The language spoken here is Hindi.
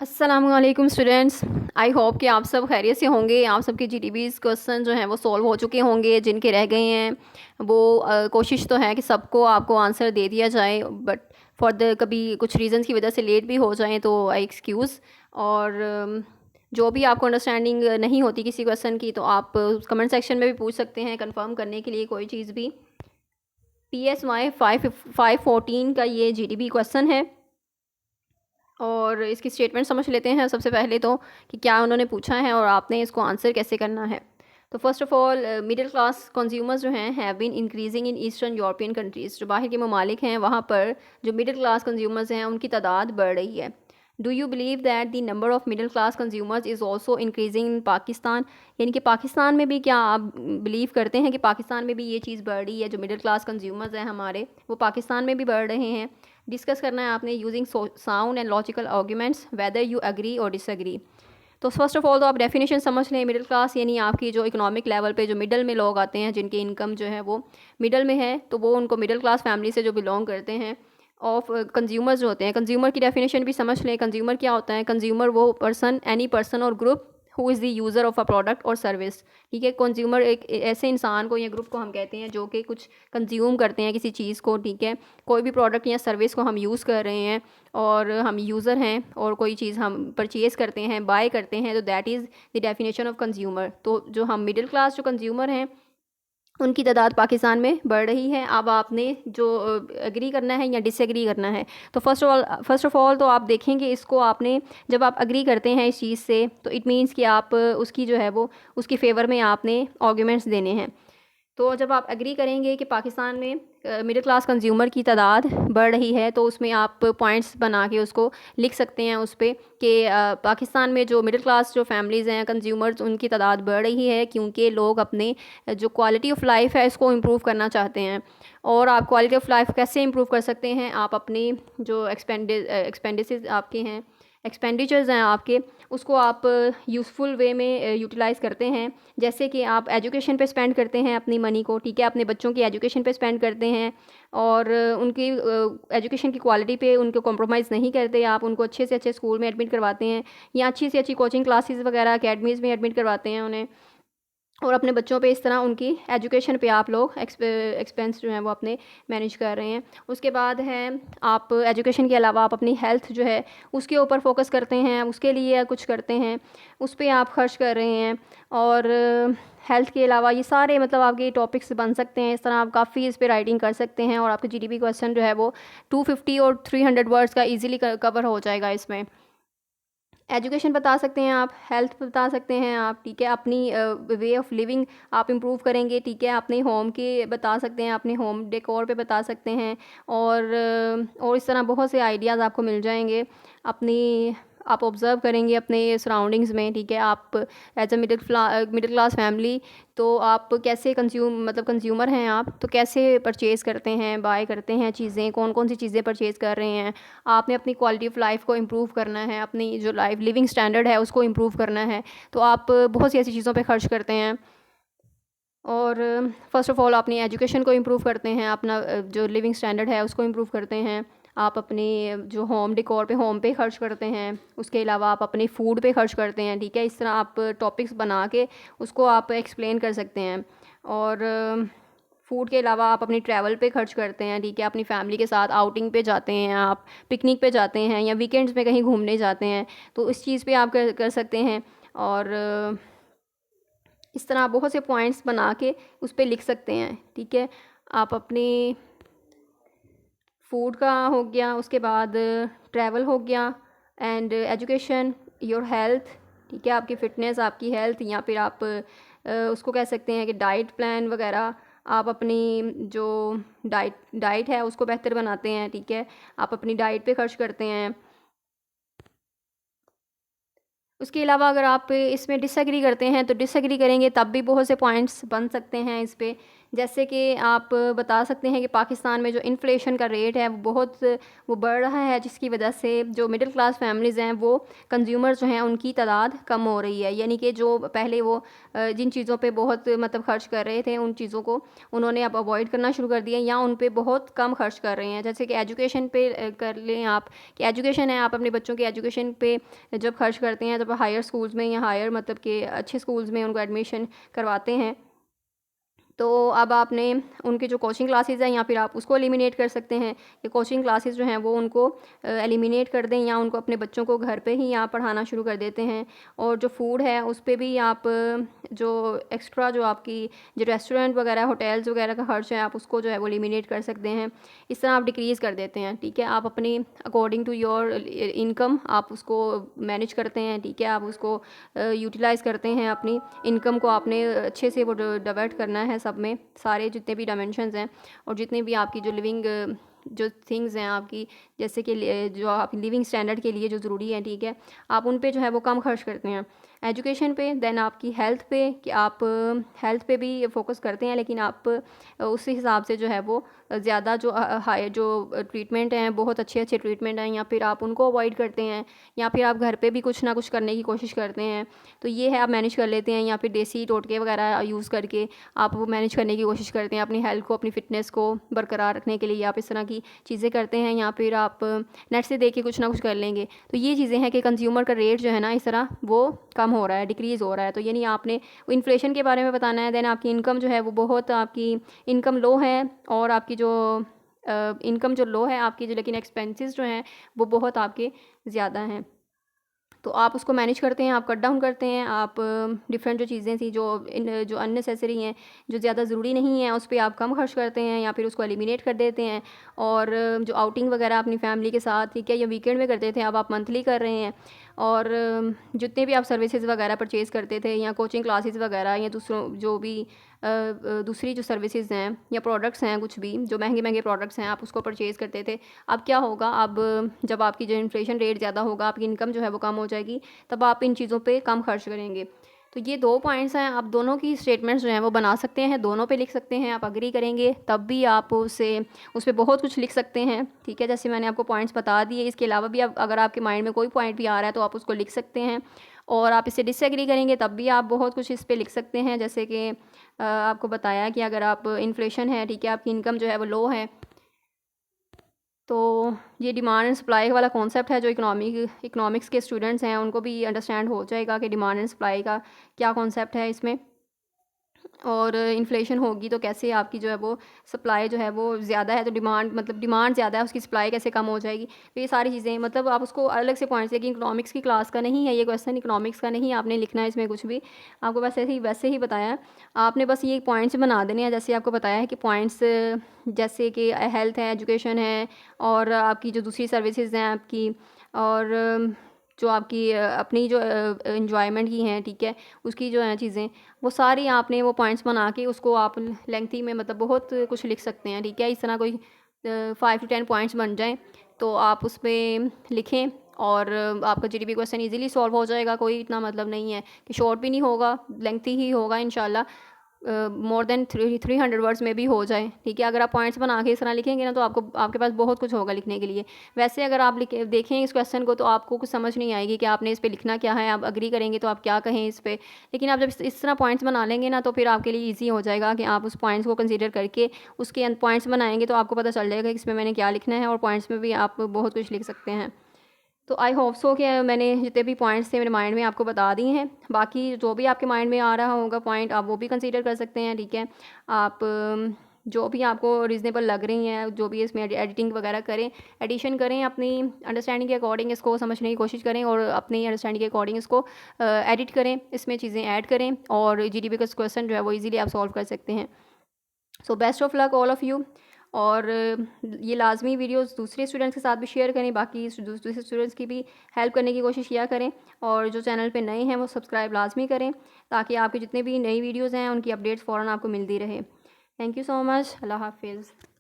अस्सलामुअलैकुम स्टूडेंट्स। आई होप कि आप सब खैरियत से होंगे। आप सबके जीडीबीज़ क्वेश्चन जो हैं वो सॉल्व हो चुके होंगे। जिनके रह गए हैं वो कोशिश तो है कि सबको आपको आंसर दे दिया जाए, बट फॉर द कभी कुछ रीज़न्स की वजह से लेट भी हो जाएं तो आई एक्सक्यूज़। और जो भी आपको अंडरस्टैंडिंग नहीं होती किसी क्वेश्चन की तो आप कमेंट सेक्शन में भी पूछ सकते हैं कंफर्म करने के लिए कोई चीज़ भी। PSY 514 का ये जीडीबी क्वेश्चन है और इसकी स्टेटमेंट समझ लेते हैं सबसे पहले तो कि क्या उन्होंने पूछा है और आपने इसको आंसर कैसे करना है। तो first of all, middle class consumers जो हैं have been increasing in eastern European countries. जो बाहर के ममालिक हैं वहाँ पर जो मिडिल क्लास कंज्यूमर्स हैं उनकी तादाद बढ़ रही है। Do you believe that the number of middle class consumers is also increasing in Pakistan. यानी कि पाकिस्तान में भी क्या आप बिलीव करते हैं कि पाकिस्तान में भी ये चीज़ बढ़ रही है, जो मिडिल क्लास कंज्यूमर्स हैं हमारे वो पाकिस्तान में भी बढ़ रहे हैं। डिस्कस करना है आपने using sound and logical arguments whether you agree और डिसएग्री। तो फर्स्ट ऑफ ऑल तो आप डेफिनेशन समझ लें। मिडिल क्लास यानी आपकी जो इकोनॉमिक लेवल पे जो मिडल में लोग आते हैं, जिनकी इनकम जो है वो मिडल में है, तो वो उनको मिडिल क्लास फैमिली से जो बिलोंग करते हैं। ऑफ कंज्यूमर्स जो होते हैं, कंज्यूमर की डेफिनेशन भी समझ लें। कंज्यूमर क्या होता है? कंज्यूमर वो पर्सन, एनी पर्सन और group who is the user of a product और सर्विस। ठीक है, कंज्यूमर एक ऐसे इंसान को या ग्रुप को हम कहते हैं जो कि कुछ कंज्यूम करते हैं किसी चीज़ को। ठीक है, कोई भी प्रोडक्ट या सर्विस को हम यूज़ कर रहे हैं और हम यूज़र हैं और कोई चीज़ हम परचेज़ करते हैं, बाय करते हैं, तो that is the definition of consumer. तो जो हम मिडिल क्लास जो कंज्यूमर हैं उनकी तादाद पाकिस्तान में बढ़ रही है। अब आपने जो एग्री करना है या डिसएग्री करना है। तो फर्स्ट ऑफ ऑल तो आप देखेंगे इसको, आपने जब आप एग्री करते हैं इस चीज़ से तो इट मीन्स कि आप उसकी जो है वो उसकी फ़ेवर में आपने आर्ग्यूमेंट्स देने हैं। तो जब आप एग्री करेंगे कि पाकिस्तान में मिडिल क्लास कंज्यूमर की तादाद बढ़ रही है, तो उसमें आप पॉइंट्स बना के उसको लिख सकते हैं उस पर कि पाकिस्तान में जो मिडिल क्लास जो फैमिलीज़ हैं कंज्यूमर्स उनकी तादाद बढ़ रही है क्योंकि लोग अपने जो क्वालिटी ऑफ लाइफ है इसको इम्प्रूव करना चाहते हैं। और आप क्वालिटी ऑफ लाइफ कैसे इम्प्रूव कर सकते हैं? आप अपनी जो एक्सपेंडिचर्स आपके हैं, एक्सपेंडिचर्स हैं आपके, उसको आप यूज़फुल वे में यूटिलाइज़ करते हैं। जैसे कि आप एजुकेशन पे स्पेंड करते हैं अपनी मनी को। ठीक है, अपने बच्चों की एजुकेशन पे स्पेंड करते हैं और उनकी एजुकेशन की क्वालिटी पे उनको कॉम्प्रोमाइज़ नहीं करते। आप उनको अच्छे से अच्छे स्कूल में एडमिट करवाते हैं या अच्छी से अच्छी कोचिंग क्लासेस वगैरह अकेडमीज़ में एडमिट करवाते हैं उन्हें। और अपने बच्चों पे इस तरह उनकी एजुकेशन पे आप लोग एक्सपेंस जो है वो अपने मैनेज कर रहे हैं। उसके बाद है आप एजुकेशन के अलावा आप अपनी हेल्थ जो है उसके ऊपर फोकस करते हैं, उसके लिए कुछ करते हैं, उस पर आप खर्च कर रहे हैं। और हेल्थ के अलावा ये सारे मतलब आपके टॉपिक्स बन सकते हैं। इस तरह आप काफ़ी इस पर राइटिंग कर सकते हैं और आपके जीडीपी क्वेश्चन जो है वो 250 और 300 वर्ड्स का ईजिली कवर हो जाएगा इसमें। एजुकेशन बता सकते हैं आप, हेल्थ बता सकते हैं आप। ठीक है, अपनी वे ऑफ लिविंग आप इम्प्रूव करेंगे। ठीक है, अपने होम के बता सकते हैं, अपने होम डेकोर पे बता सकते हैं। और इस तरह बहुत से आइडियाज़ आपको मिल जाएंगे। अपनी आप ऑब्ज़र्व करेंगे अपने सराउंडिंग्स में। ठीक है, आप as a middle class family तो आप कैसे कंज्यूमर हैं आप, तो कैसे परचेज़ करते हैं, बाय करते हैं चीज़ें, कौन कौन सी चीज़ें परचेज़ कर रहे हैं। आपने अपनी क्वालिटी ऑफ लाइफ को इम्प्रूव करना है, अपनी जो लाइफ लिविंग स्टैंडर्ड है उसको इम्प्रूव करना है, तो आप बहुत सी ऐसी चीज़ों पे खर्च करते हैं। और फर्स्ट ऑफ़ ऑल अपनी एजुकेशन को इम्प्रूव करते हैं, अपना जो लिविंग स्टैंडर्ड है उसको इम्प्रूव करते हैं। आप अपनी जो होम डेकोर पे होम पे खर्च करते हैं। उसके अलावा आप अपने फूड पे खर्च करते हैं। ठीक है, इस तरह आप टॉपिक्स बना के उसको आप एक्सप्लेन कर सकते हैं। और फूड के अलावा आप अपनी ट्रैवल पे खर्च करते हैं। ठीक है, अपनी फैमिली के साथ आउटिंग पे जाते हैं, आप पिकनिक पे जाते हैं या वीकेंड्स में कहीं घूमने जाते हैं, तो इस चीज़ पे आप कर सकते हैं। और इस तरह आप बहुत से पॉइंट्स बना के उस पर लिख सकते हैं। ठीक है, आप अपनी फूड का हो गया, उसके बाद ट्रैवल हो गया, एंड एजुकेशन, योर हेल्थ। ठीक है, आपकी फ़िटनेस, आपकी हेल्थ, या फिर आप उसको कह सकते हैं कि डाइट प्लान वगैरह। आप अपनी जो डाइट है उसको बेहतर बनाते हैं। ठीक है, आप अपनी डाइट पे खर्च करते हैं। उसके अलावा अगर आप इसमें डिसएग्री करते हैं तो डिसएग्री करेंगे तब भी बहुत से पॉइंट्स बन सकते हैं इस पे जैसे कि आप बता सकते हैं कि पाकिस्तान में जो इन्फ्लेशन का रेट है वो बढ़ रहा है, जिसकी वजह से जो मिडिल क्लास फैमिलीज़ हैं वो कंज्यूमर जो हैं उनकी तादाद कम हो रही है। यानी कि जो पहले वो जिन चीज़ों पे बहुत मतलब खर्च कर रहे थे उन चीज़ों को उन्होंने अब अवॉइड करना शुरू कर दिया या उन पे बहुत कम खर्च कर रहे हैं। जैसे कि एजुकेशन पे कर लें आप कि एजुकेशन है, आप अपने बच्चों के एजुकेशन पे जब खर्च करते हैं, जब हायर स्कूल्स में या हायर मतलब कि अच्छे स्कूल्स में उनको एडमिशन करवाते हैं, तो अब आपने उनके जो कोचिंग क्लासेस हैं या फिर आप उसको एलिमिनेट कर सकते हैं कि कोचिंग क्लासेस जो हैं वो उनको एलिमिनेट कर दें या उनको अपने बच्चों को घर पे ही यहाँ पढ़ाना शुरू कर देते हैं। और जो फूड है उस पर भी आप जो एक्स्ट्रा जो आपकी जो रेस्टोरेंट वगैरह होटल्स वगैरह का खर्च है आप उसको जो है वो एलिमिनेट कर सकते हैं। इस तरह आप डिक्रीज़ कर देते हैं, ठीक है। आप अपनी अकॉर्डिंग टू योर इनकम आप उसको मैनेज करते हैं, ठीक है। आप उसको यूटिलाइज़ करते हैं, अपनी इनकम को आपने अच्छे से वो डिवाइड करना है सब में, सारे जितने भी डायमेंशंस हैं और जितने भी आपकी जो लिविंग जो थिंग्स हैं आपकी, जैसे कि जो आप लिविंग स्टैंडर्ड के लिए जो ज़रूरी है, ठीक है, आप उन पे जो है वो कम खर्च करते हैं। एजुकेशन पे, देन आपकी हेल्थ पे कि आप हेल्थ पे भी फोकस करते हैं, लेकिन आप उसी हिसाब से जो है वो ज़्यादा जो हाई जो ट्रीटमेंट हैं बहुत अच्छे अच्छे ट्रीटमेंट हैं या फिर आप उनको अवॉइड करते हैं या फिर आप घर पे भी कुछ ना कुछ करने की कोशिश करते हैं। तो ये है आप मैनेज कर लेते हैं या फिर देसी टोटके वगैरह यूज़ करके आप वो मैनेज करने की कोशिश करते हैं अपनी हेल्थ को, अपनी फ़िटनेस को बरकरार रखने के लिए आप इस तरह की चीज़ें करते हैं या फिर आप नेट से देख के कुछ ना कुछ कर लेंगे। तो ये चीज़ें हैं कि कंज्यूमर का रेट जो है ना इस तरह वो कम हो रहा है, डिक्रीज़ हो रहा है। तो यानी आपने इन्फ्लेशन के बारे में बताना है, देन आपकी इनकम जो है वो बहुत आपकी इनकम लो है और आपकी जो इनकम जो लो है आपकी जो, लेकिन एक्सपेंसेस जो हैं वो बहुत आपके ज़्यादा हैं। तो आप उसको मैनेज करते हैं, आप कट डाउन करते हैं, आप डिफरेंट जो चीज़ें थी जो अननेसेसरी हैं, जो ज़्यादा ज़रूरी नहीं है, उस पर आप कम खर्च करते हैं या फिर उसको एलिमिनेट कर देते हैं। और जो आउटिंग वगैरह अपनी फैमिली के साथ, ठीक है, या वीकेंड में करते थे अब आप मंथली कर रहे हैं। और जितने भी आप सर्विसेज वगैरह परचेज़ करते थे या कोचिंग क्लासेस वगैरह या दूसरों जो भी दूसरी जो सर्विसेज हैं या प्रोडक्ट्स हैं, कुछ भी जो महंगे महंगे प्रोडक्ट्स हैं आप उसको परचेज़ करते थे। अब क्या होगा, अब जब आपकी जो इन्फ्लेशन रेट ज़्यादा होगा, आपकी इनकम जो है वो कम हो जाएगी, तब आप इन चीज़ों पे कम खर्च करेंगे। तो ये 2 पॉइंट्स हैं, आप दोनों की स्टेटमेंट्स जो हैं वो बना सकते हैं, दोनों पे लिख सकते हैं। आप एग्री करेंगे तब भी आप उस पे बहुत कुछ लिख सकते हैं, ठीक है। जैसे मैंने आपको पॉइंट्स बता दिए, इसके अलावा भी अगर आपके माइंड में कोई पॉइंट भी आ रहा है तो आप उसको लिख सकते हैं। और आप इससे डिसएग्री करेंगे तब भी आप बहुत कुछ इस पे लिख सकते हैं। जैसे कि आपको बताया कि अगर आप इन्फ्लेशन है, ठीक है, आपकी इनकम जो है वो लो है, तो ये डिमांड एंड सप्लाई वाला कॉन्सेप्ट है जो इकोनॉमिक्स के स्टूडेंट्स हैं उनको भी अंडरस्टैंड हो जाएगा कि डिमांड एंड सप्लाई का क्या कॉन्सेप्ट है इसमें। और इन्फ्लेशन होगी तो कैसे आपकी जो है वो सप्लाई जो है वो ज़्यादा है तो डिमांड ज़्यादा है, उसकी सप्लाई कैसे कम हो जाएगी। तो ये सारी चीज़ें मतलब आप उसको अलग से पॉइंट्स, लेकिन इकोनॉमिक्स की क्लास का नहीं है ये क्वेश्चन, इकोनॉमिक्स का नहीं आपने लिखना है इसमें कुछ भी, आपको वैसे ही बताया है। आपने बस ये पॉइंट्स बना देने हैं, जैसे आपको बताया है कि पॉइंट्स जैसे कि हेल्थ है, एजुकेशन है और आपकी जो दूसरी सर्विसेज हैं आपकी, और जो आपकी अपनी जो एन्जॉयमेंट की हैं, ठीक है, उसकी जो हैं चीज़ें, वो सारी आपने वो पॉइंट्स बना के उसको आप लेंथी में मतलब बहुत कुछ लिख सकते हैं, ठीक है। इस तरह कोई 5 to 10 पॉइंट्स बन जाएँ तो आप उस पर लिखें और आपका जीडीपी क्वेश्चन इजीली सॉल्व हो जाएगा। कोई इतना मतलब नहीं है कि शॉर्ट भी नहीं होगा, लेंथी ही होगा इंशाल्लाह, मोर देन 300 वर्ड्स में भी हो जाए, ठीक है। अगर आप पॉइंट्स बना के इस तरह लिखेंगे ना तो आपके पास बहुत कुछ होगा लिखने के लिए। वैसे अगर आप देखें इस क्वेश्चन को तो आपको कुछ समझ नहीं आएगी कि आपने इस पे लिखना क्या है, आप एग्री करेंगे तो आप क्या कहें इस पे। लेकिन आप जब इस तरह पॉइंट्स बना लेंगे ना तो फिर आपके लिए ईजी हो जाएगा कि आप उस पॉइंट्स को कंसिडर करके उसके पॉइंट्स बनाएंगे तो आपको पता चल जाएगा कि इसमें मैंने क्या लिखना है, और पॉइंट्स में भी आप बहुत कुछ लिख सकते हैं। तो आई होप सो कि मैंने जितने भी पॉइंट्स थे मेरे माइंड में आपको बता दिए हैं। बाकी जो भी आपके माइंड में आ रहा होगा पॉइंट आप वो भी कंसीडर कर सकते हैं, ठीक है। आप जो भी आपको रीज़नेबल लग रही हैं, जो भी इसमें एडिटिंग वगैरह करें, एडिशन करें, अपनी अंडरस्टैंडिंग के अकॉर्डिंग इसको समझने की कोशिश करें और अपनी अंडरस्टैंडिंग के अकॉर्डिंग इसको एडिट करें, इसमें चीज़ें ऐड करें और जीडीपी का क्वेश्चन जो है वो ईजिली आप सॉल्व कर सकते हैं। So best of luck all of you. और ये लाजमी वीडियोस दूसरे स्टूडेंट्स के साथ भी शेयर करें, बाकी दूसरे स्टूडेंट्स की भी हेल्प करने की कोशिश किया करें। और जो चैनल पे नए हैं वो सब्सक्राइब लाजमी करें ताकि आपके जितने भी नई वीडियोस हैं उनकी अपडेट्स फ़ौरन आपको मिलती रहे। Thank you so much. अल्लाह हाफिज़।